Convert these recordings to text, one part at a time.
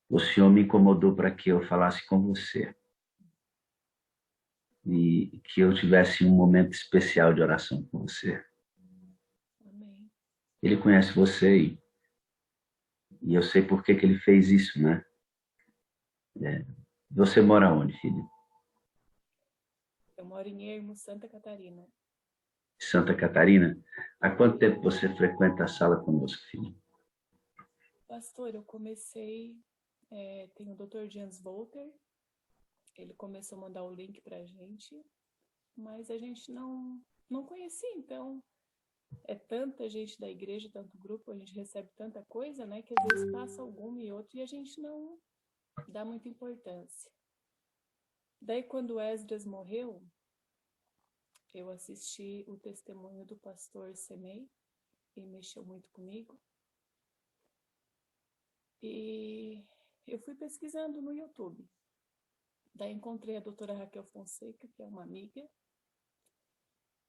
o Senhor me incomodou para que eu falasse com você. E que eu tivesse um momento especial de oração com você. Amém. Ele conhece você e eu sei por que ele fez isso, né? Você mora onde, filho? Eu moro em Ermo, Santa Catarina. Santa Catarina? Há quanto tempo você frequenta a sala conosco, filho? Pastor, eu comecei, tem o Dr. Jens Volter, ele começou a mandar o link pra gente, mas a gente não conhecia, então é tanta gente da igreja, tanto grupo, a gente recebe tanta coisa, né, que às vezes passa alguma e outra e a gente não dá muita importância. Daí quando Esdras morreu, eu assisti o testemunho do pastor Semei e mexeu muito comigo. E eu fui pesquisando no YouTube. Daí encontrei a doutora Raquel Fonseca, que é uma amiga.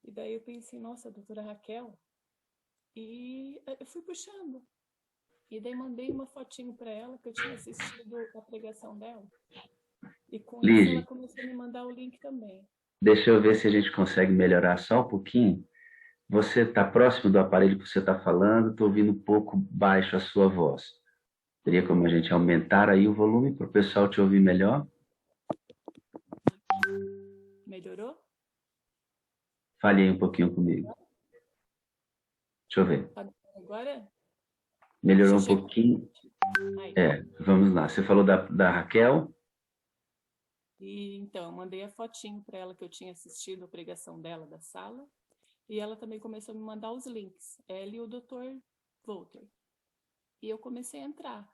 E daí eu pensei, nossa, a doutora Raquel. E eu fui puxando. E daí mandei uma fotinho para ela, que eu tinha assistido a pregação dela. E com isso ela Lige, começou a me mandar o link também. deixa eu ver se a gente consegue melhorar só um pouquinho. Você está próximo do aparelho que você está falando, estou ouvindo um pouco baixo a sua voz. Teria como a gente aumentar aí o volume para o pessoal te ouvir melhor? Melhorou? Fale aí um pouquinho comigo. Deixa eu ver. Agora? Deixa Melhorou eu um checar. pouquinho? Aí. Vamos lá. Você falou da Raquel? E então, eu mandei a fotinho para ela que eu tinha assistido a pregação dela da sala. E ela também começou a me mandar os links. Ela e o Dr. Volter. E eu comecei a entrar.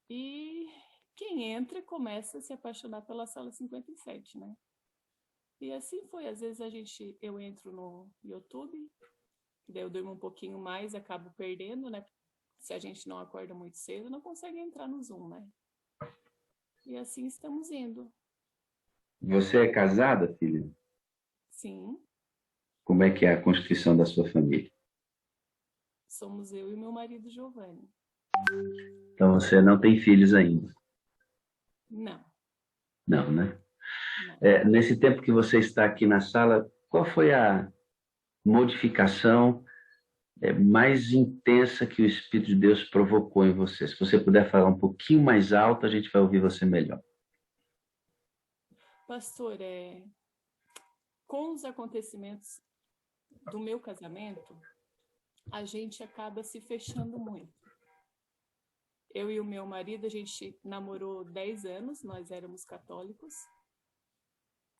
E quem entra começa a se apaixonar pela sala 57, né? E assim foi. Às vezes eu entro no YouTube, daí eu durmo um pouquinho mais, acabo perdendo, né? Se a gente não acorda muito cedo, não consegue entrar no Zoom, né? E assim estamos indo. Você é casada, filha? Sim, Como é que é a constituição da sua família? somos eu e meu marido Giovanni. Então você não tem filhos ainda? Não, Não, né? não. Nesse tempo que você está aqui na sala, qual foi a modificação mais intensa que o Espírito de Deus provocou em você? Se você puder falar um pouquinho mais alto, a gente vai ouvir você melhor. Pastor, com os acontecimentos do meu casamento, a gente acaba se fechando muito. Eu e o meu marido, a gente namorou 10 anos, nós éramos católicos.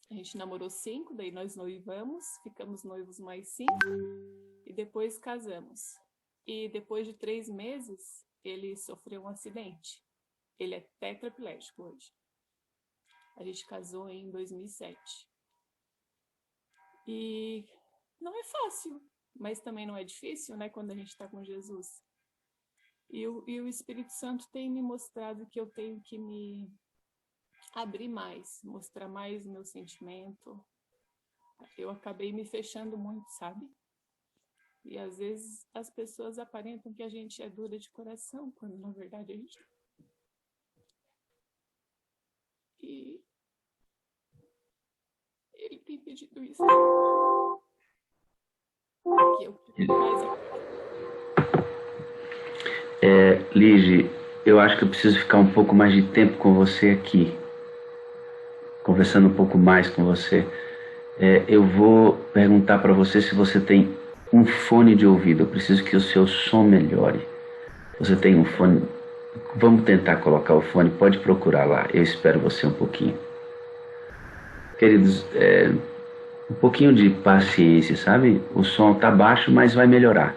A gente namorou 5, daí nós noivamos, ficamos noivos mais 5 e depois casamos. E depois de 3 meses, ele sofreu um acidente. Ele é tetraplégico hoje. A gente casou em 2007. E não é fácil, mas também não é difícil, né, quando a gente está com Jesus. E o Espírito Santo tem me mostrado que eu tenho que me abrir mais, mostrar mais o meu sentimento. Eu acabei me fechando muito, sabe? E às vezes as pessoas aparentam que a gente é dura de coração, quando na verdade a gente. E ele tem pedido isso. Que eu mais Lige, eu acho que eu preciso ficar um pouco mais de tempo com você aqui, conversando um pouco mais com você. Eu vou perguntar para você se você tem um fone de ouvido. Eu preciso que o seu som melhore. Você tem um fone? Vamos tentar colocar o fone. Pode procurar lá. Eu espero você um pouquinho. Queridos, um pouquinho de paciência, sabe? O som tá baixo, mas vai melhorar.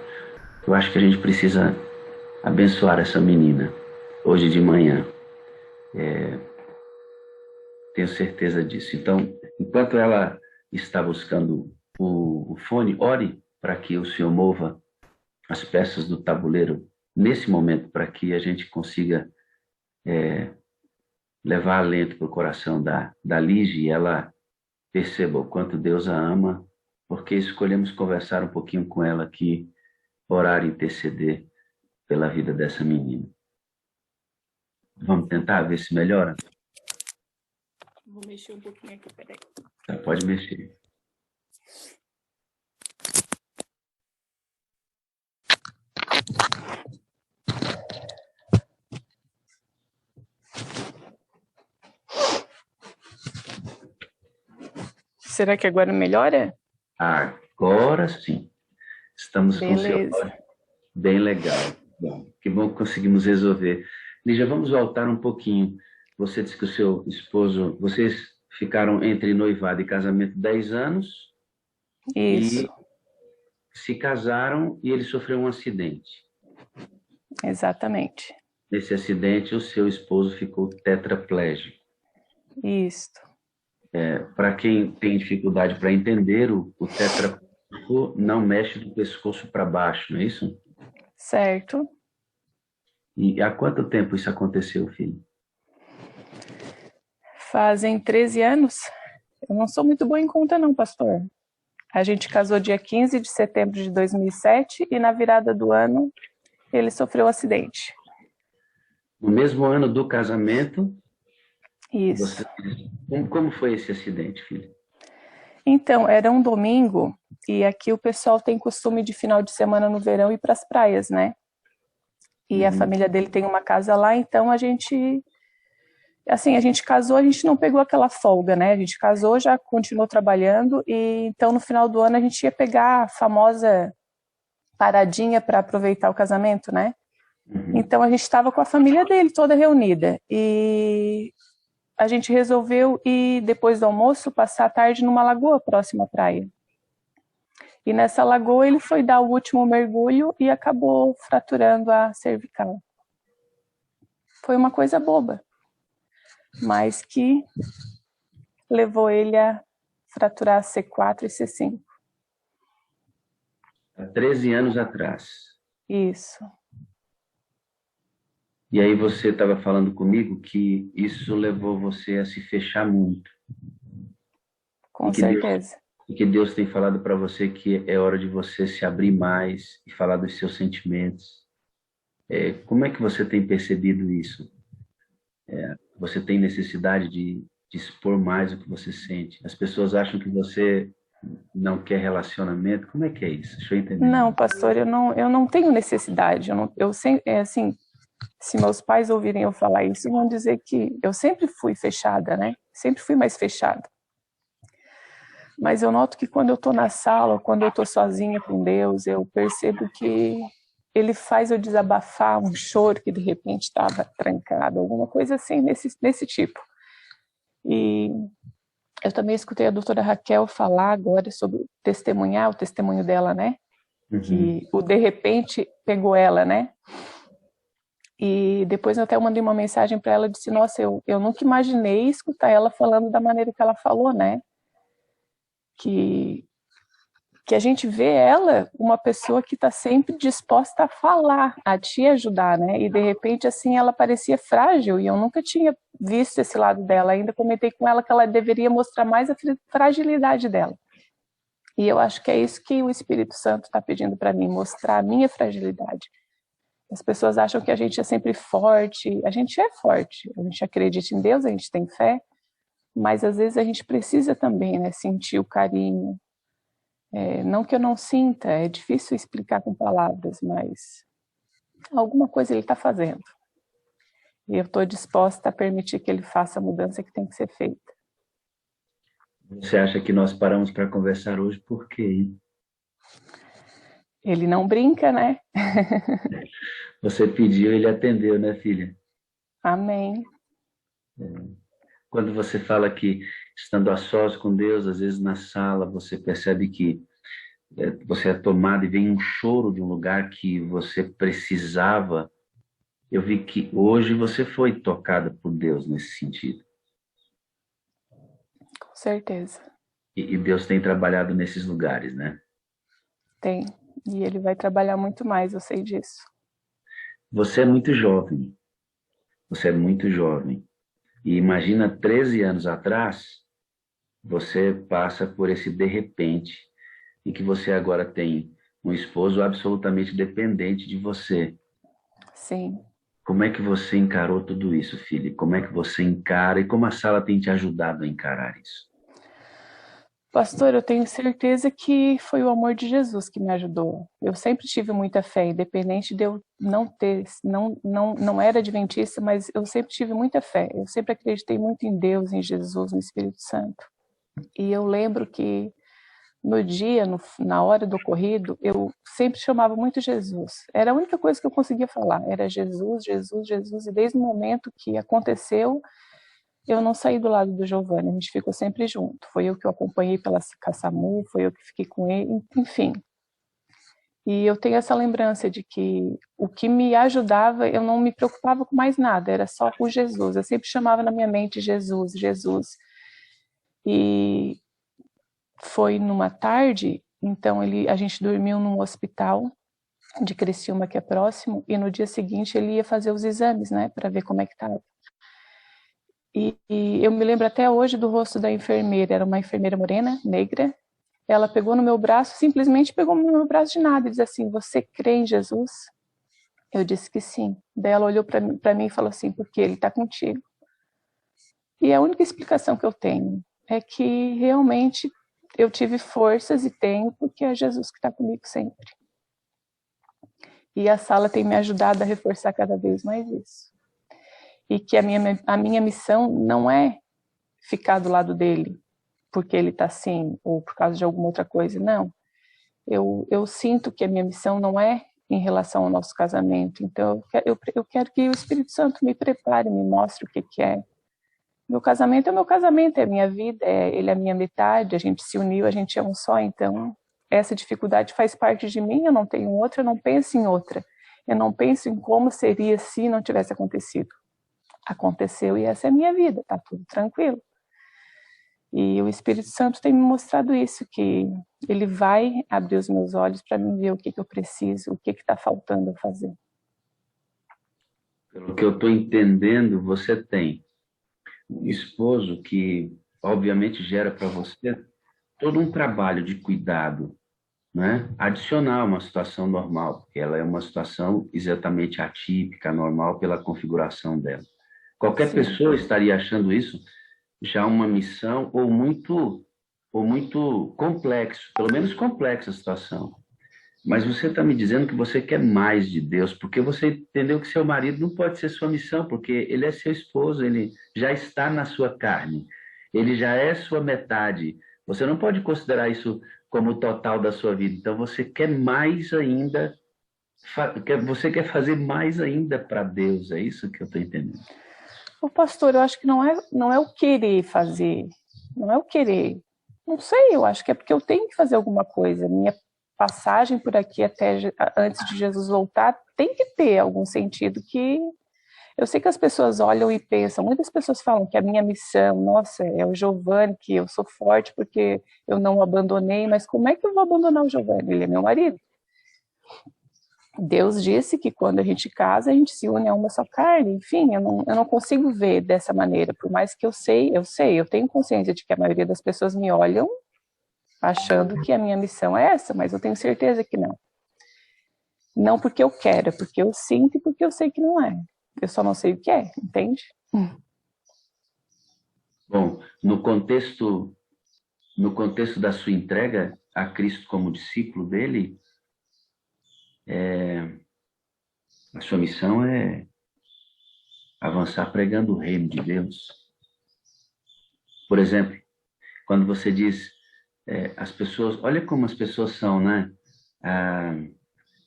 Eu acho que a gente precisa abençoar essa menina hoje de manhã. Tenho certeza disso. Então, enquanto ela está buscando o fone, ore para que o Senhor mova as peças do tabuleiro nesse momento, para que a gente consiga levar alento para o coração da Lige e ela perceba o quanto Deus a ama, porque escolhemos conversar um pouquinho com ela aqui, orar e interceder pela vida dessa menina. Vamos tentar ver se melhora? Vou mexer um pouquinho aqui, peraí. Tá, pode mexer. Será que agora melhora? Agora sim. Estamos com o seu Beleza. áudio bem legal. Bom, que bom que conseguimos resolver. Lígia, vamos voltar um pouquinho. Você disse que o seu esposo, vocês ficaram entre noivado e casamento 10 anos Isso, e se casaram e ele sofreu um acidente. exatamente. Nesse acidente, o seu esposo ficou tetraplégico. Isso. Para quem tem dificuldade para entender, o tetraplégico não mexe do pescoço para baixo, não é isso? Certo. E há quanto tempo isso aconteceu, filho? Fazem 13 anos. Eu não sou muito boa em conta não, pastor. A gente casou dia 15 de setembro de 2007 e na virada do ano ele sofreu um acidente. No mesmo ano do casamento, Isso. como foi esse acidente, filho? Então, era um domingo e aqui o pessoal tem costume de final de semana no verão ir para as praias, né? E a família dele tem uma casa lá, então a gente casou, a gente não pegou aquela folga, né? A gente casou, já continuou trabalhando e então no final do ano a gente ia pegar a famosa paradinha para aproveitar o casamento, né? Então a gente estava com a família dele toda reunida e a gente resolveu ir depois do almoço passar a tarde numa lagoa próxima à praia. E nessa lagoa ele foi dar o último mergulho e acabou fraturando a cervical. Foi uma coisa boba, mas que levou ele a fraturar C4 e C5. Há 13 anos atrás. Isso. E aí você estava falando comigo que isso levou você a se fechar muito. Com certeza. E que Deus tem falado para você que é hora de você se abrir mais e falar dos seus sentimentos. Como é que você tem percebido isso? Você tem necessidade de expor mais o que você sente? As pessoas acham que você não quer relacionamento. Como é que é isso? Deixa eu entender. Não, pastor, eu não tenho necessidade. Assim, se meus pais ouvirem eu falar isso, vão dizer que eu sempre fui fechada, né? Sempre fui mais fechada. Mas eu noto que quando eu estou na sala, quando eu estou sozinha com Deus, eu percebo que Ele faz eu desabafar um choro que de repente estava trancado, alguma coisa assim nesse tipo. E eu também escutei a doutora Raquel falar agora sobre testemunhar, o testemunho dela, né? Que o de repente pegou ela, né? E depois eu até mandei uma mensagem para ela e disse, nossa, eu nunca imaginei escutar ela falando da maneira que ela falou, né? Que a gente vê ela uma pessoa que está sempre disposta a falar, a te ajudar, né? E de repente assim ela parecia frágil e eu nunca tinha visto esse lado dela. Ainda comentei com ela que ela deveria mostrar mais a fragilidade dela. E eu acho que é isso que o Espírito Santo está pedindo para mim, mostrar a minha fragilidade. As pessoas acham que a gente é sempre forte. A gente é forte, a gente acredita em Deus, a gente tem fé, mas às vezes a gente precisa também, né, sentir o carinho. Não que eu não sinta, é difícil explicar com palavras, mas alguma coisa ele está fazendo. E eu estou disposta a permitir que ele faça a mudança que tem que ser feita. Você acha que nós paramos para conversar hoje por quê, hein? Ele não brinca, né? Você pediu, ele atendeu, né, filha? Amém. Quando você fala que estando a sós com Deus, às vezes na sala você percebe que você é tomado e vem um choro de um lugar que você precisava. Eu vi que hoje você foi tocada por Deus nesse sentido. Com certeza. E Deus tem trabalhado nesses lugares, né? Tem. E ele vai trabalhar muito mais, eu sei disso. Você é muito jovem. Você é muito jovem. E imagina 13 anos atrás, você passa por esse de repente e que você agora tem um esposo absolutamente dependente de você. Sim. Como é que você encarou tudo isso, filha? Como é que você encara e como a sala tem te ajudado a encarar isso? Pastor, eu tenho certeza que foi o amor de Jesus que me ajudou. Eu sempre tive muita fé, independente de eu não ter, não era adventista, mas eu sempre tive muita fé. Eu sempre acreditei muito em Deus, em Jesus, no Espírito Santo. E eu lembro que no dia, na hora do ocorrido, eu sempre chamava muito Jesus. Era a única coisa que eu conseguia falar, era Jesus, Jesus, Jesus. E desde o momento que aconteceu, eu não saí do lado do Giovanni, a gente ficou sempre junto. Foi eu que o acompanhei pela SAMU, foi eu que fiquei com ele, enfim. E eu tenho essa lembrança de que o que me ajudava, eu não me preocupava com mais nada, era só com Jesus. Eu sempre chamava na minha mente Jesus, Jesus. E foi numa tarde, então a gente dormiu num hospital de Criciúma, que é próximo, e no dia seguinte ele ia fazer os exames, né, para ver como é que estava. E eu me lembro até hoje do rosto da enfermeira, era uma enfermeira morena, negra. Ela pegou no meu braço, simplesmente pegou no meu braço de nada e disse assim: "Você crê em Jesus?" Eu disse que sim. Daí ela olhou para mim e falou assim: "Porque ele está contigo." E a única explicação que eu tenho é que realmente eu tive forças e tenho, porque é Jesus que está comigo sempre. E a sala tem me ajudado a reforçar cada vez mais isso. E que a minha missão não é ficar do lado dele, porque ele está assim, ou por causa de alguma outra coisa, não. Eu sinto que a minha missão não é em relação ao nosso casamento, então eu quero que o Espírito Santo me prepare, me mostre o que é. Meu casamento é meu casamento, é a minha vida, ele é a minha metade, a gente se uniu, a gente é um só, então essa dificuldade faz parte de mim, eu não tenho outra, eu não penso em outra. Eu não penso em como seria se não tivesse acontecido. Aconteceu e essa é a minha vida, tá tudo tranquilo. E o Espírito Santo tem me mostrado isso, que ele vai abrir os meus olhos para mim ver o que eu preciso, o que está faltando eu fazer. Pelo que eu estou entendendo, você tem um esposo que, obviamente, gera para você todo um trabalho de cuidado, né? Adicional a uma situação normal, porque ela é uma situação exatamente atípica, normal pela configuração dela. Qualquer Sim. pessoa estaria achando isso já uma missão ou muito complexo, pelo menos complexa a situação. Mas você está me dizendo que você quer mais de Deus, porque você entendeu que seu marido não pode ser sua missão, porque ele é seu esposo, ele já está na sua carne, ele já é sua metade. Você não pode considerar isso como o total da sua vida. Então você quer mais ainda, você quer fazer mais ainda para Deus, é isso que eu estou entendendo. O pastor, eu acho que não é o querer fazer, não é o querer. Não sei, eu acho que é porque eu tenho que fazer alguma coisa. Minha passagem por aqui até antes de Jesus voltar tem que ter algum sentido que eu sei que as pessoas olham e pensam, muitas pessoas falam que a minha missão, nossa, é o Giovanni, que eu sou forte porque eu não o abandonei, mas como é que eu vou abandonar o Giovanni? Ele é meu marido. Deus disse que quando a gente casa, a gente se une a uma só carne. Enfim, eu não consigo ver dessa maneira. Por mais que eu tenho consciência de que a maioria das pessoas me olham achando que a minha missão é essa, mas eu tenho certeza que não. Não porque eu quero, é porque eu sinto e porque eu sei que não é. Eu só não sei o que é, entende? Bom, no contexto da sua entrega a Cristo como discípulo dele, a sua missão é avançar pregando o reino de Deus. Por exemplo, quando você diz as pessoas, olha como as pessoas são, né?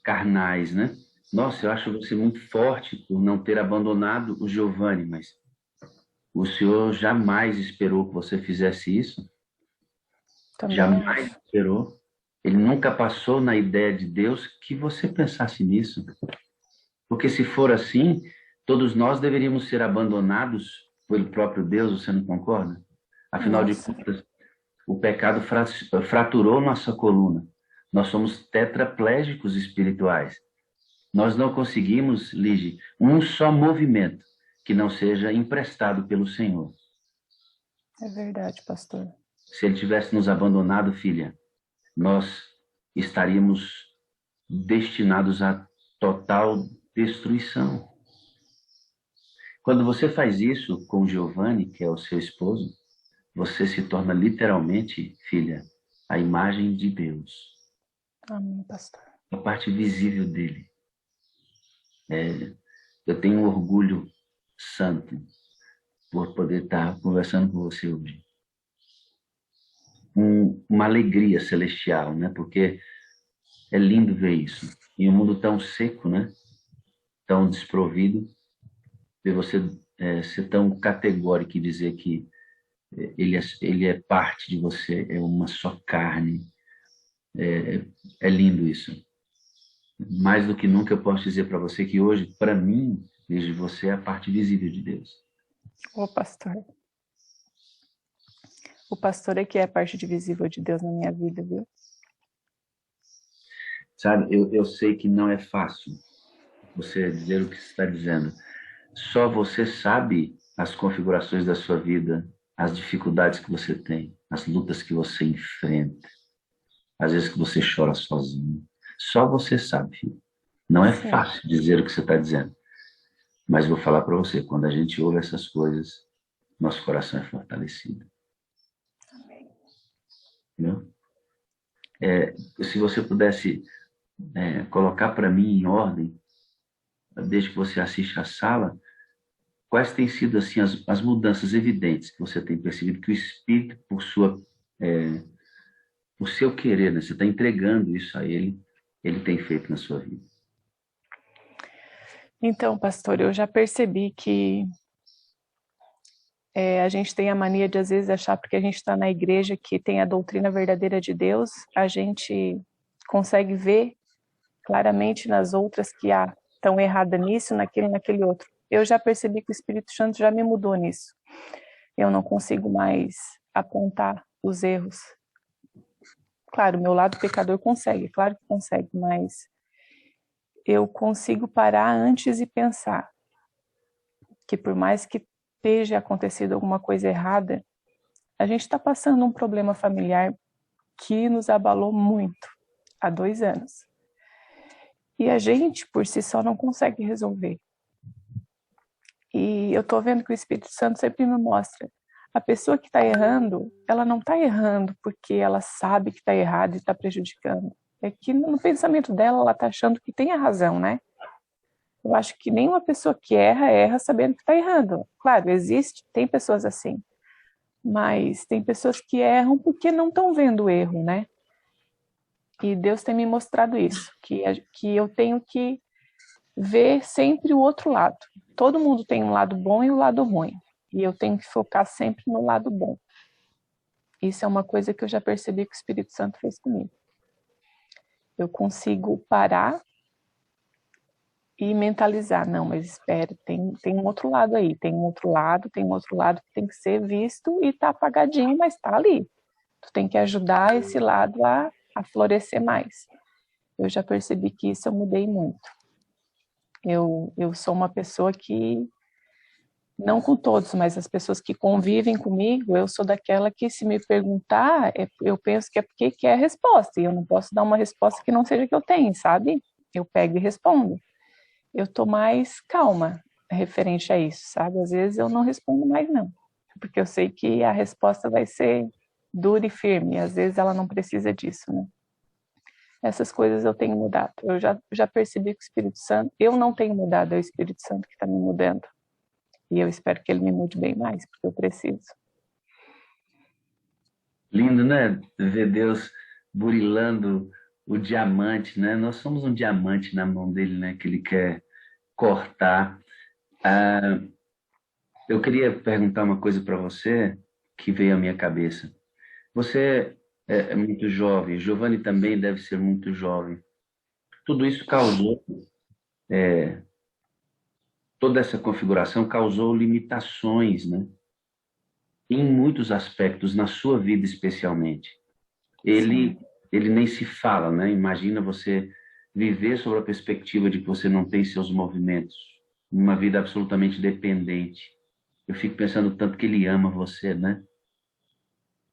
Carnais, né? Nossa, eu acho você muito forte por não ter abandonado o Giovanni, mas o Senhor jamais esperou que você fizesse isso. Também Jamais acho. esperou. Ele nunca passou na ideia de Deus que você pensasse nisso. Porque se for assim, todos nós deveríamos ser abandonados pelo próprio Deus, você não concorda? Afinal de Nossa. contas, o pecado fraturou nossa coluna. Nós somos tetraplégicos espirituais. Nós não conseguimos, Lige, um só movimento que não seja emprestado pelo Senhor. É verdade, pastor. Se ele tivesse nos abandonado, filha, nós estaríamos destinados à total destruição. Quando você faz isso com o Giovanni, que é o seu esposo, você se torna literalmente, filha, a imagem de Deus, Amém, pastor. a parte visível dele. Eu tenho um orgulho santo por poder estar conversando com você hoje. Uma alegria celestial, né? Porque é lindo ver isso. Em um mundo tão seco, né? Tão desprovido, ver você ser tão categórico e dizer que ele é parte de você, é uma só carne. É lindo isso. Mais do que nunca eu posso dizer para você que hoje, para mim, desde você é a parte visível de Deus. Ô, pastor. O pastor é que é a parte divisível de Deus na minha vida, viu? Sabe, eu sei que não é fácil você dizer o que você está dizendo. Só você sabe as configurações da sua vida, as dificuldades que você tem, as lutas que você enfrenta, às vezes que você chora sozinho. Só você sabe, filho. Não é Sim. fácil dizer o que você está dizendo. Mas vou falar para você, quando a gente ouve essas coisas, nosso coração é fortalecido. Entendeu? Se você pudesse colocar para mim em ordem, desde que você assiste a sala, quais têm sido assim as mudanças evidentes que você tem percebido que o Espírito, por seu querer, né, você está entregando isso a ele tem feito na sua vida? Então, pastor, eu já percebi que a gente tem a mania de, às vezes, achar porque a gente está na igreja que tem a doutrina verdadeira de Deus, a gente consegue ver claramente nas outras que estão erradas nisso, naquele, naquele outro. Eu já percebi que o Espírito Santo já me mudou nisso. Eu não consigo mais apontar os erros. Claro, meu lado pecador consegue, claro que consegue, mas eu consigo parar antes e pensar que por mais que esteja acontecido alguma coisa errada, a gente está passando um problema familiar que nos abalou muito há 2 anos. E a gente, por si só, não consegue resolver. E eu estou vendo que o Espírito Santo sempre me mostra. A pessoa que está errando, ela não está errando porque ela sabe que está errado e está prejudicando. É que no pensamento dela, ela está achando que tem a razão, né? Eu acho que nenhuma pessoa que erra sabendo que está errando. Claro, tem pessoas assim. Mas tem pessoas que erram porque não estão vendo o erro, né? E Deus tem me mostrado isso, que eu tenho que ver sempre o outro lado. Todo mundo tem um lado bom e um lado ruim. E eu tenho que focar sempre no lado bom. Isso é uma coisa que eu já percebi que o Espírito Santo fez comigo. Eu consigo parar e mentalizar. Não, mas espera, tem um outro lado aí. Tem um outro lado que tem que ser visto e tá apagadinho, mas tá ali. Tu tem que ajudar esse lado a florescer mais. Eu já percebi que isso eu mudei muito. Eu sou uma pessoa que, não com todos, mas as pessoas que convivem comigo, eu sou daquela que, se me perguntar, eu penso que é porque quer a resposta, e eu não posso dar uma resposta que não seja que eu tenho, sabe? Eu pego e respondo. Eu tô mais calma referente a isso, sabe? Às vezes eu não respondo mais não, porque eu sei que a resposta vai ser dura e firme, e às vezes ela não precisa disso, né? Essas coisas eu tenho mudado. Eu já percebi que o Espírito Santo, eu não tenho mudado, é o Espírito Santo que está me mudando. E eu espero que ele me mude bem mais, porque eu preciso. Lindo, né? Ver Deus burilando o diamante, né? Nós somos um diamante na mão dele, né? Que ele quer cortar. Eu queria perguntar uma coisa para você que veio à minha cabeça. Você é muito jovem, Giovanni também deve ser muito jovem. Tudo isso causou, toda essa configuração causou limitações, né? Em muitos aspectos, na sua vida especialmente. Ele, Sim. ele nem se fala, né? Imagina você viver sobre a perspectiva de que você não tem seus movimentos, uma vida absolutamente dependente. Eu fico pensando o tanto que ele ama você, né?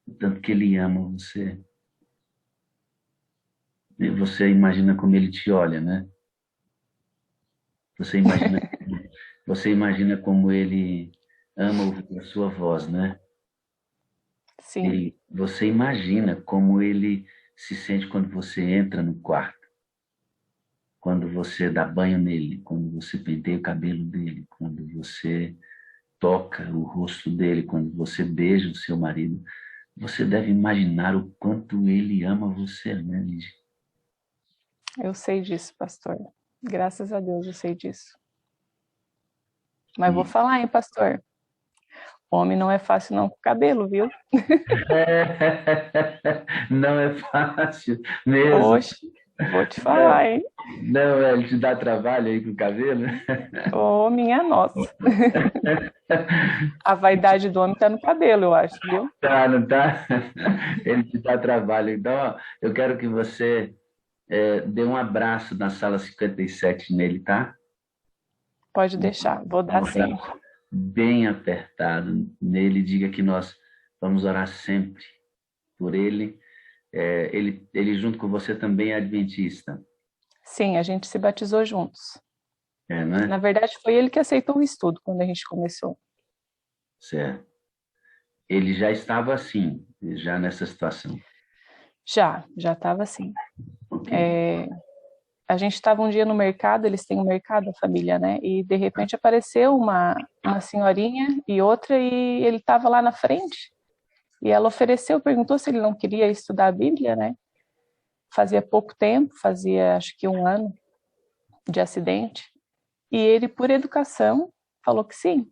O tanto que ele ama você. E você imagina como ele te olha, né? Você imagina Você imagina como ele ama ouvir a sua voz, né? Sim, E você imagina como ele se sente quando você entra no quarto, quando você dá banho nele, quando você penteia o cabelo dele, quando você toca o rosto dele, quando você beija o seu marido. Você deve imaginar o quanto ele ama você, né, Lígia? eu sei disso, pastor. Graças a Deus eu sei disso. Mas vou E falar, hein, pastor? Homem não é fácil não com cabelo, viu? não é fácil mesmo. Oxe, vou te falar, hein? Não, ele te dá trabalho aí com o cabelo? Ô, minha nossa. A vaidade do homem tá no cabelo, eu acho, viu? Tá, não tá? Ele te dá trabalho. Então, ó, eu quero que você dê um abraço na sala 57 nele, tá? Pode deixar, vou Um dar sim. abraço bem apertado nele. Diga que nós vamos orar sempre por ele. Ele junto com você também é adventista, Sim, a gente se batizou juntos. não é? Na verdade, foi ele que aceitou o estudo quando a gente começou. Certo. Ele já estava assim, já nessa situação. Já estava assim. Ok. A gente estava um dia no mercado, eles têm um mercado, a família, né? E de repente apareceu uma senhorinha e outra, e ele estava lá na frente. E ela ofereceu, perguntou se ele não queria estudar a Bíblia, né? Fazia pouco tempo, fazia acho que 1 ano de acidente. E ele, por educação, falou que sim.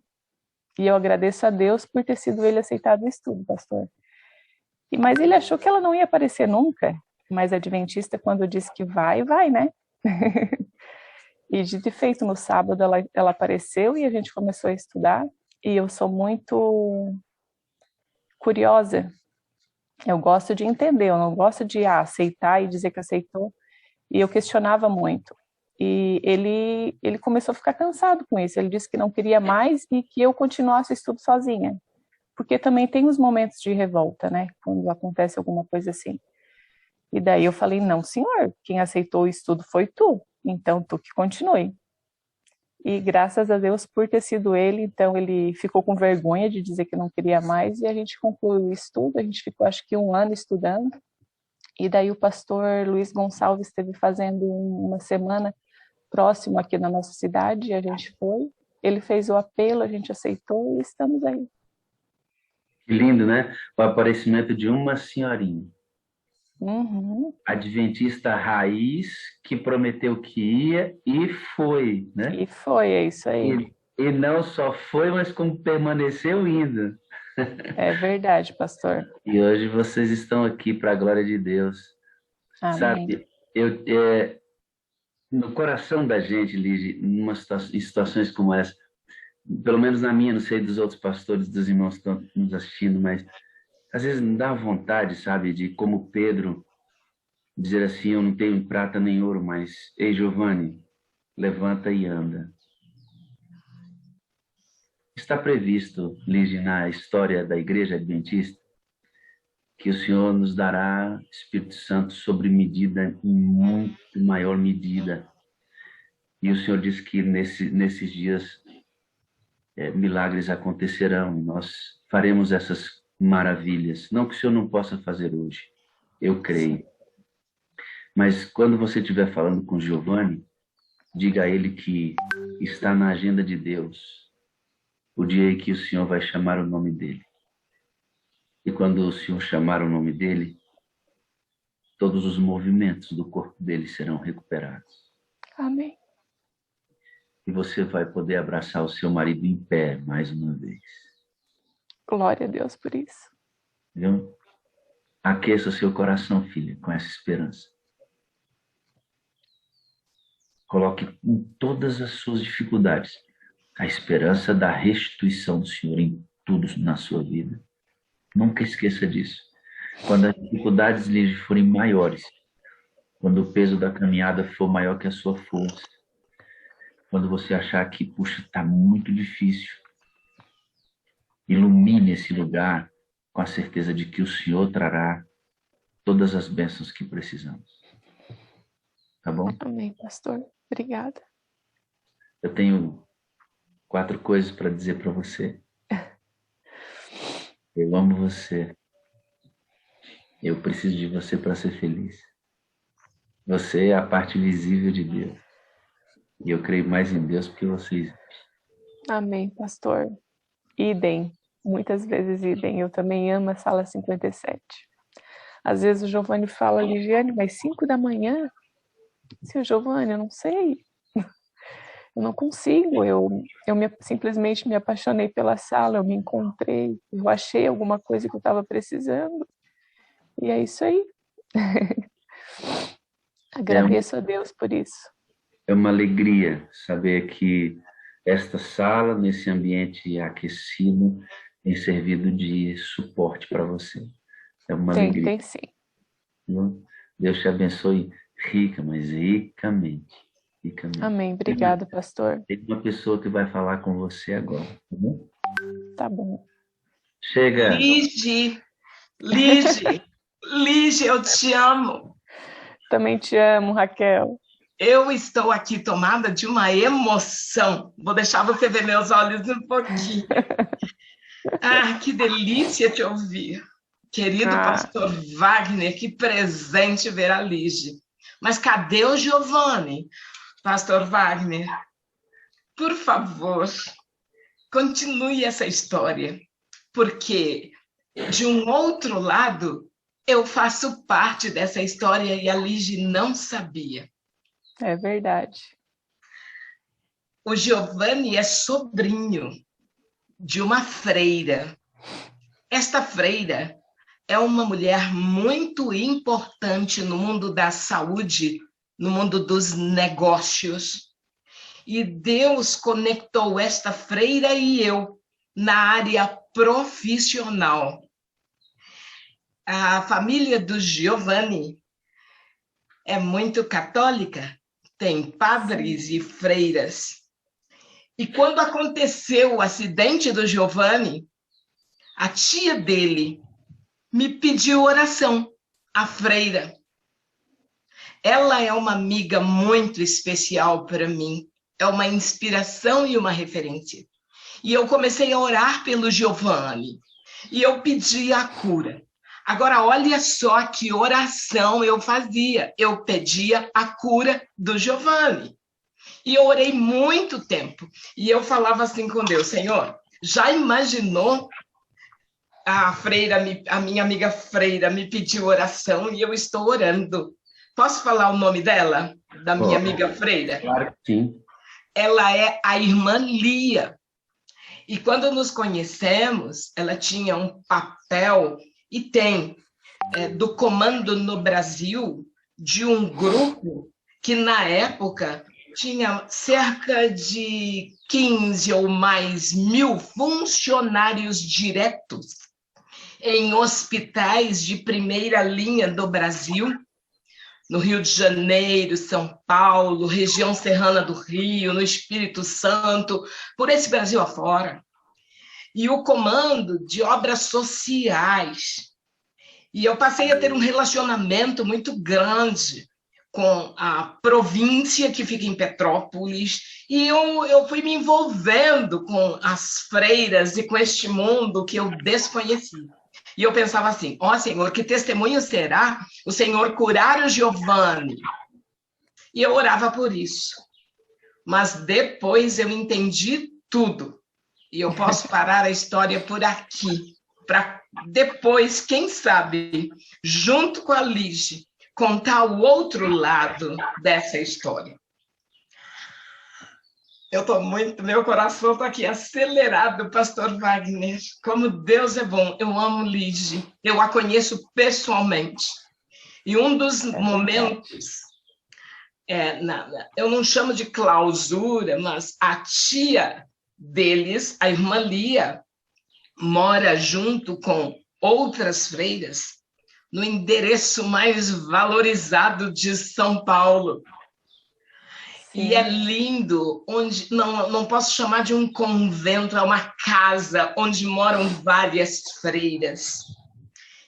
E eu agradeço a Deus por ter sido ele aceitado o estudo, pastor. Mas ele achou que ela não ia aparecer nunca. Mas a adventista, quando disse que vai, vai, né? E dito e feito, no sábado ela apareceu e a gente começou a estudar. E eu sou muito curiosa. Eu gosto de entender, eu não gosto de aceitar e dizer que aceitou. E eu questionava muito. E ele começou a ficar cansado com isso. Ele disse que não queria mais e que eu continuasse o estudo sozinha. Porque também tem os momentos de revolta, né? Quando acontece alguma coisa assim. E daí eu falei, não, senhor, quem aceitou o estudo foi tu. Então tu que continue. E graças a Deus por ter sido ele, então ele ficou com vergonha de dizer que não queria mais e a gente concluiu o estudo. A gente ficou acho que 1 ano estudando. E daí o pastor Luiz Gonçalves esteve fazendo uma semana próximo aqui na nossa cidade, e a gente foi. Ele fez o apelo, a gente aceitou e estamos aí. Que lindo, né? O aparecimento de uma senhorinha, Uhum. adventista raiz, que prometeu que ia e foi, né? E foi, é isso aí. E não só foi, mas como permaneceu indo. É verdade, pastor. E hoje vocês estão aqui para a glória de Deus. Amém. Sabe, no coração da gente, Lige, em situações como essa, pelo menos na minha, não sei dos outros pastores, dos irmãos que estão nos assistindo, mas às vezes me dá vontade, sabe, de como Pedro dizer assim, eu não tenho prata nem ouro, mas, ei, Giovanni, levanta e anda. Está previsto, Lige, na história da Igreja Adventista, que o Senhor nos dará Espírito Santo sobre medida, em muito maior medida. E o Senhor diz que nesses dias milagres acontecerão, nós faremos essas maravilhas. Não que o Senhor não possa fazer hoje, eu creio. Mas quando você estiver falando com Giovanni, diga a ele que está na agenda de Deus o dia em que o Senhor vai chamar o nome dele. E quando o Senhor chamar o nome dele, todos os movimentos do corpo dele serão recuperados. Amém. E você vai poder abraçar o seu marido em pé mais uma vez. Glória a Deus por isso. Viu? Aqueça o seu coração, filha, com essa esperança. Coloque em todas as suas dificuldades a esperança da restituição do Senhor em tudo na sua vida. Nunca esqueça disso. Quando as dificuldades lhe forem maiores, quando o peso da caminhada for maior que a sua força, quando você achar que, puxa, está muito difícil, ilumine esse lugar com a certeza de que o Senhor trará todas as bênçãos que precisamos. Tá bom? Amém, pastor. Obrigada. Eu tenho 4 coisas para dizer para você. Eu amo você. Eu preciso de você para ser feliz. Você é a parte visível de Deus. E eu creio mais em Deus porque você. Amém, pastor. Idem. Muitas vezes idem. Eu também amo a sala 57. Às vezes o Giovanni fala, Ligiane, mas 5 da manhã? Seu Giovanni, eu não sei. Eu não consigo. Simplesmente me apaixonei pela sala, eu me encontrei, eu achei alguma coisa que eu estava precisando. E é isso aí. Agradeço a Deus por isso. É uma alegria saber que esta sala, nesse ambiente aquecido, tem servido de suporte para você. É uma alegria. Tem sim. Deus te abençoe rica, mas ricamente. Amém. Obrigado, pastor. Tem uma pessoa que vai falar com você agora. Tá bom? Tá bom. Chega. Lige, eu te amo. Também te amo, Raquel. Eu estou aqui tomada de uma emoção. Vou deixar você ver meus olhos um pouquinho. Ah, que delícia te ouvir. Querido pastor Wagner, que presente ver a Lige. Mas cadê o Giovanni? Pastor Wagner, por favor, continue essa história, porque, de um outro lado, eu faço parte dessa história e a Lige não sabia. É verdade. O Giovanni é sobrinho de uma freira. Esta freira é uma mulher muito importante no mundo da saúde, no mundo dos negócios. E Deus conectou esta freira e eu na área profissional. A família do Giovanni é muito católica, tem padres e freiras. E quando aconteceu o acidente do Giovanni, a tia dele me pediu oração, a freira. Ela é uma amiga muito especial para mim, é uma inspiração e uma referência. E eu comecei a orar pelo Giovanni, e eu pedi a cura. Agora, olha só que oração eu fazia. Eu pedia a cura do Giovanni. E eu orei muito tempo. E eu falava assim com Deus, Senhor, já imaginou a minha amiga freira me pediu oração e eu estou orando. Posso falar o nome dela? Da minha amiga freira? Claro que sim. Ela é a irmã Lia. E quando nos conhecemos, ela tinha um papel, e tem, do comando no Brasil, de um grupo que, na época, tinha cerca de 15 ou mais mil funcionários diretos em hospitais de primeira linha do Brasil, no Rio de Janeiro, São Paulo, região serrana do Rio, no Espírito Santo, por esse Brasil afora. E o comando de obras sociais. E eu passei a ter um relacionamento muito grande com a província que fica em Petrópolis, e eu fui me envolvendo com as freiras e com este mundo que eu desconhecia. E eu pensava assim, ó Senhor, que testemunho será o Senhor curar o Giovanni? E eu orava por isso. Mas depois eu entendi tudo. E eu posso parar a história por aqui, para depois, quem sabe, junto com a Lige, contar o outro lado dessa história. Eu estou muito, meu coração está aqui acelerado, pastor Wagner. Como Deus é bom, eu amo Lige, eu a conheço pessoalmente. E um dos momentos, eu não chamo de clausura, mas a tia deles, a irmã Lia, mora junto com outras freiras no endereço mais valorizado de São Paulo. Sim. E é lindo, onde não posso chamar de um convento, é uma casa onde moram várias freiras.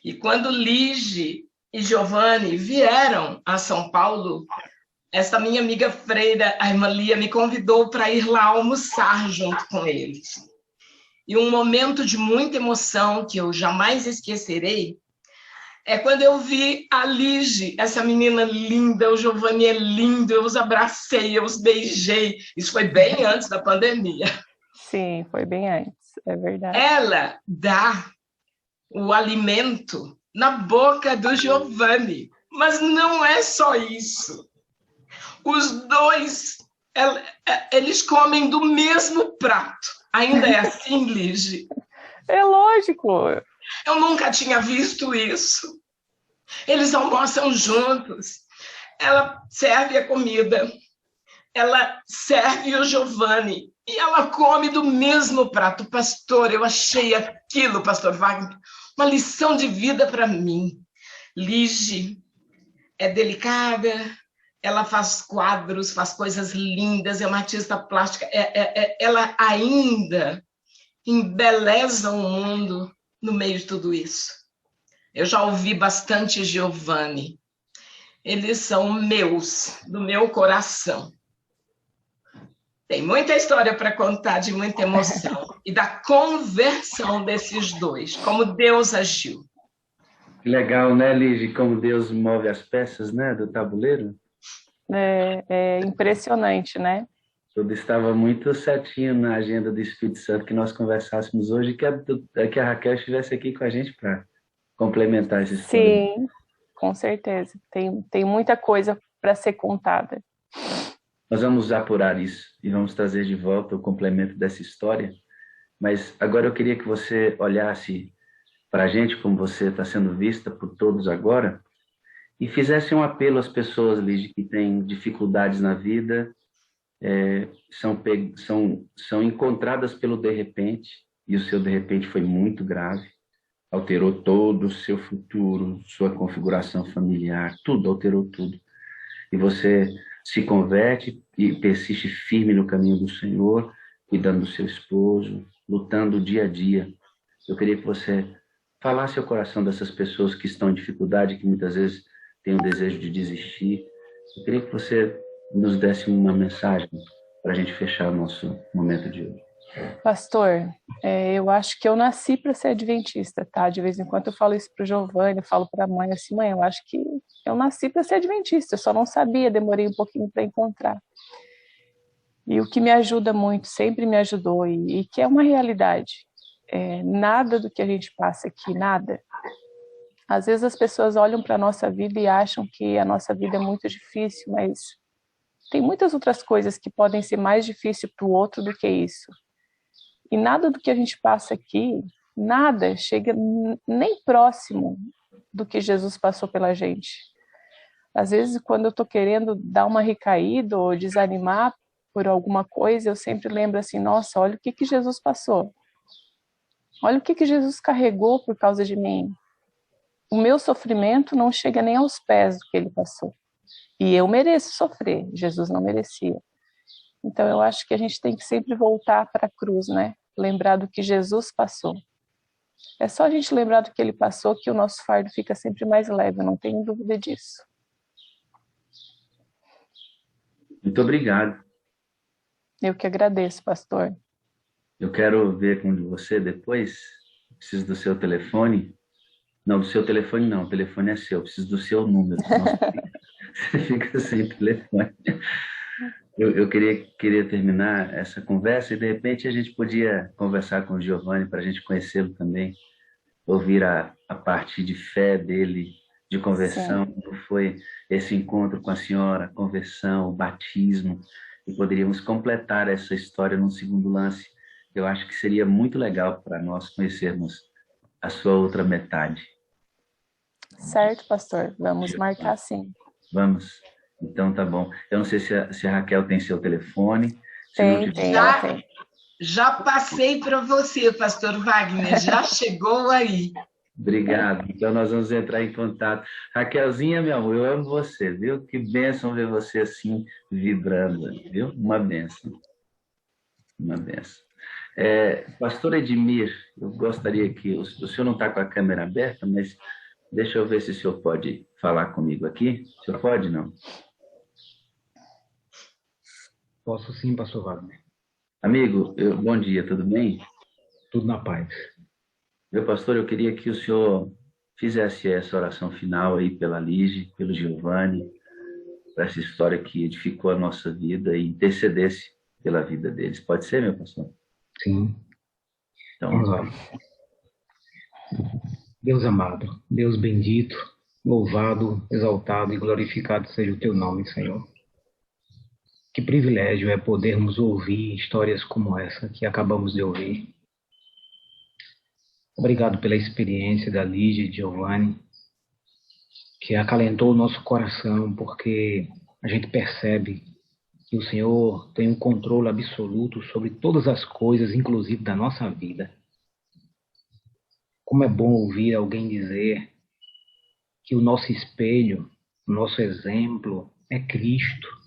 E quando Lige e Giovanni vieram a São Paulo essa minha amiga freira, a irmã Lia, me convidou para ir lá almoçar junto com eles. E um momento de muita emoção que eu jamais esquecerei é quando eu vi a Lige, essa menina linda, o Giovanni é lindo, eu os abracei, eu os beijei. Isso foi bem antes da pandemia. Sim, foi bem antes, é verdade. Ela dá o alimento na boca do Giovanni, mas não é só isso. Os dois, eles comem do mesmo prato. Ainda é assim, Lige? É lógico. Eu nunca tinha visto isso. Eles almoçam juntos. Ela serve a comida. Ela serve o Giovanni. E ela come do mesmo prato. Pastor, eu achei aquilo, pastor Wagner, uma lição de vida para mim. Lige é delicada, ela faz quadros, faz coisas lindas, é uma artista plástica. Ela ainda embeleza o mundo no meio de tudo isso. Eu já ouvi bastante Giovanni. Eles são meus, do meu coração. Tem muita história para contar, de muita emoção. E da conversão desses dois, como Deus agiu. Que legal, né, Lige? Como Deus move as peças, né, do tabuleiro. É impressionante, né? Tudo estava muito certinho na agenda do Espírito Santo que nós conversássemos hoje, que a Raquel estivesse aqui com a gente para complementar essa história. Sim, com certeza. Tem muita coisa para ser contada. Nós vamos apurar isso e vamos trazer de volta o complemento dessa história, mas agora eu queria que você olhasse para a gente, como você está sendo vista por todos agora, e fizesse um apelo às pessoas, Lígia, que têm dificuldades na vida, são encontradas pelo de repente, e o seu de repente foi muito grave, alterou todo o seu futuro, sua configuração familiar, tudo, alterou tudo. E você se converte e persiste firme no caminho do Senhor, cuidando do seu esposo, lutando dia a dia. Eu queria que você falasse ao coração dessas pessoas que estão em dificuldade, que muitas vezes têm o desejo de desistir. Eu queria que você nos desse uma mensagem para a gente fechar o nosso momento de hoje. Pastor, eu acho que eu nasci para ser adventista, tá? De vez em quando eu falo isso para o Giovanni, eu falo para a mãe assim, mãe, eu acho que eu nasci para ser adventista, eu só não sabia, demorei um pouquinho para encontrar. E o que me ajuda muito, sempre me ajudou, e que é uma realidade, nada do que a gente passa aqui, nada. Às vezes as pessoas olham para a nossa vida e acham que a nossa vida é muito difícil, mas tem muitas outras coisas que podem ser mais difíceis para o outro do que isso. E nada do que a gente passa aqui, nada chega nem próximo do que Jesus passou pela gente. Às vezes, quando eu estou querendo dar uma recaída ou desanimar por alguma coisa, eu sempre lembro assim, nossa, olha o que Jesus passou. Olha o que Jesus carregou por causa de mim. O meu sofrimento não chega nem aos pés do que ele passou. E eu mereço sofrer, Jesus não merecia. Então eu acho que a gente tem que sempre voltar para a cruz, né? Lembrar do que Jesus passou. É só a gente lembrar do que ele passou que o nosso fardo fica sempre mais leve, eu não tenho dúvida disso. Muito obrigado. Eu que agradeço, pastor. Eu quero ver com você depois. Preciso do seu telefone. Não, do seu telefone não, o telefone é seu. Preciso do seu número. Você fica sem telefone. Eu queria terminar essa conversa e, de repente, a gente podia conversar com o Giovanni para a gente conhecê-lo também, ouvir a parte de fé dele, de conversão, como foi esse encontro com a senhora, conversão, batismo, e poderíamos completar essa história num segundo lance. Eu acho que seria muito legal para nós conhecermos a sua outra metade. Certo, pastor. Vamos marcar sim. Vamos. Então tá bom. Eu não sei se a Raquel tem seu telefone. Tem. Já passei para você, pastor Wagner. Já chegou aí. Obrigado. Então nós vamos entrar em contato. Raquelzinha, meu amor, eu amo você, viu? Que bênção ver você assim, vibrando, viu? Uma bênção. Uma bênção. Pastor Edmir, eu gostaria que... O senhor não está com a câmera aberta, mas deixa eu ver se o senhor pode falar comigo aqui. O senhor pode, não? Posso sim, pastor Wagner. Amigo, bom dia, tudo bem? Tudo na paz. Meu pastor, eu queria que o senhor fizesse essa oração final aí pela Lige, pelo Giovanni, por essa história que edificou a nossa vida e intercedesse pela vida deles. Pode ser, meu pastor? Sim. Então, Vamos lá. Deus amado, Deus bendito, louvado, exaltado e glorificado seja o teu nome, Senhor. Que privilégio é podermos ouvir histórias como essa que acabamos de ouvir. Obrigado pela experiência da Lígia e de Giovanni, que acalentou o nosso coração, porque a gente percebe que o Senhor tem um controle absoluto sobre todas as coisas, inclusive da nossa vida. Como é bom ouvir alguém dizer que o nosso espelho, o nosso exemplo é Cristo.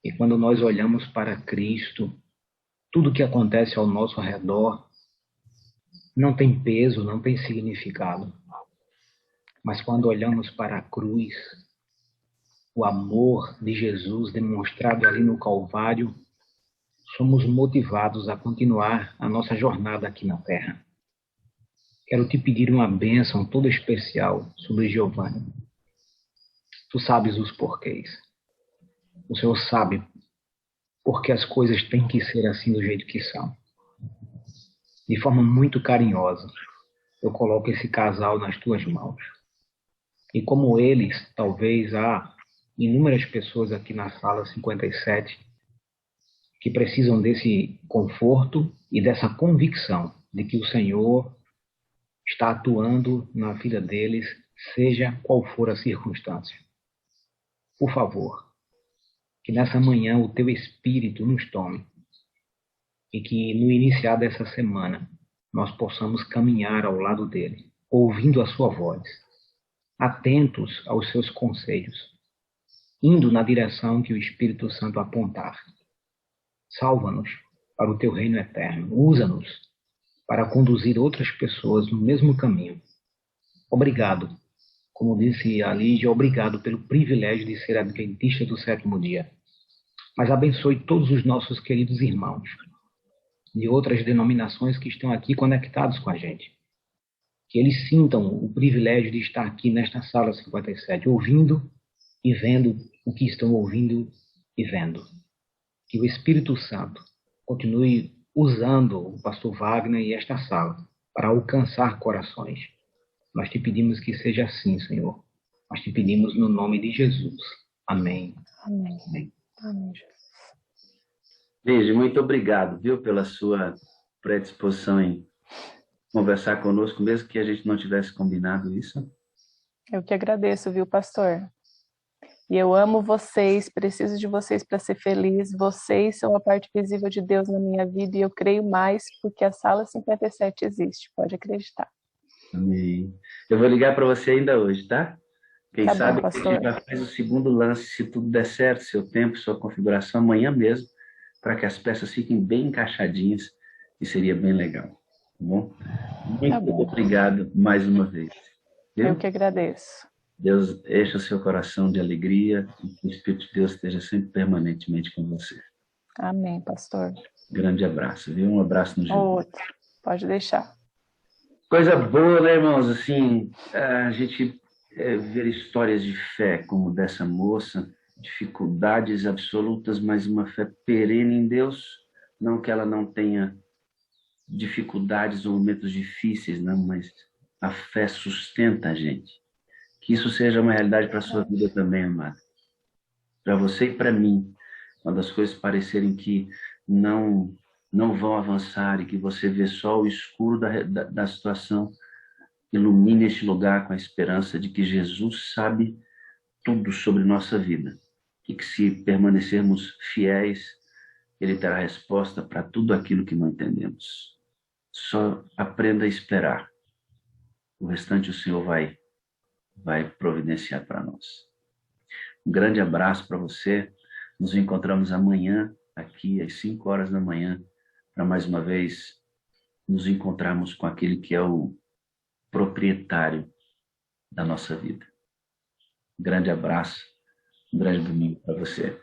E quando nós olhamos para Cristo, tudo que acontece ao nosso redor não tem peso, não tem significado. Mas quando olhamos para a cruz, o amor de Jesus demonstrado ali no Calvário, somos motivados a continuar a nossa jornada aqui na Terra. Quero te pedir uma bênção toda especial sobre Giovanni. Tu sabes os porquês. O Senhor sabe porque as coisas têm que ser assim do jeito que são. De forma muito carinhosa, eu coloco esse casal nas tuas mãos. E como eles, talvez há inúmeras pessoas aqui na sala 57 que precisam desse conforto e dessa convicção de que o Senhor está atuando na vida deles, seja qual for a circunstância. Por favor, que nessa manhã o teu Espírito nos tome e que no iniciar dessa semana nós possamos caminhar ao lado dele, ouvindo a sua voz, atentos aos seus conselhos, indo na direção que o Espírito Santo apontar. Salva-nos para o teu reino eterno. Usa-nos para conduzir outras pessoas no mesmo caminho. Obrigado. Como disse a Lígia, obrigado pelo privilégio de ser adventista do sétimo dia. Mas abençoe todos os nossos queridos irmãos de outras denominações que estão aqui conectados com a gente. Que eles sintam o privilégio de estar aqui nesta sala 57, ouvindo e vendo o que estão ouvindo e vendo. Que o Espírito Santo continue usando o pastor Wagner e esta sala para alcançar corações. Nós te pedimos que seja assim, Senhor. Nós te pedimos no nome de Jesus. Amém. Amém. Amém. Amém, Jesus. Lígia, muito obrigado, viu, pela sua predisposição em conversar conosco, mesmo que a gente não tivesse combinado isso. Eu que agradeço, viu, pastor? E eu amo vocês, preciso de vocês para ser feliz. Vocês são a parte visível de Deus na minha vida e eu creio mais porque a sala 57 existe, pode acreditar. Amém. Eu vou ligar para você ainda hoje, tá? Quem Tá sabe bom, a gente pastor. já faz o segundo lance, se tudo der certo, seu tempo, sua configuração, amanhã mesmo, para que as peças fiquem bem encaixadinhas e seria bem legal, tá bom? Muito Tá bom. obrigado mais uma vez. Viu? Eu que agradeço. Deus encha o seu coração de alegria e que o Espírito de Deus esteja sempre permanentemente com você. Amém, pastor. Grande abraço, viu? Um abraço no Giovanni. Outro. Pode deixar. Coisa boa, né, irmãos? Assim, a gente ver histórias de fé como dessa moça, dificuldades absolutas, mas uma fé perene em Deus. Não que ela não tenha dificuldades ou momentos difíceis, não, mas a fé sustenta a gente. Que isso seja uma realidade para a sua vida também, amado. Para você e para mim, quando as coisas parecerem que não vão avançar e que você vê só o escuro da situação, ilumine este lugar com a esperança de que Jesus sabe tudo sobre nossa vida e que se permanecermos fiéis, Ele terá resposta para tudo aquilo que não entendemos. Só aprenda a esperar. O restante o Senhor vai providenciar para nós. Um grande abraço para você. Nos encontramos amanhã, aqui às 5 horas da manhã, para mais uma vez nos encontrarmos com aquele que é o proprietário da nossa vida. Um grande abraço, um grande domingo para você.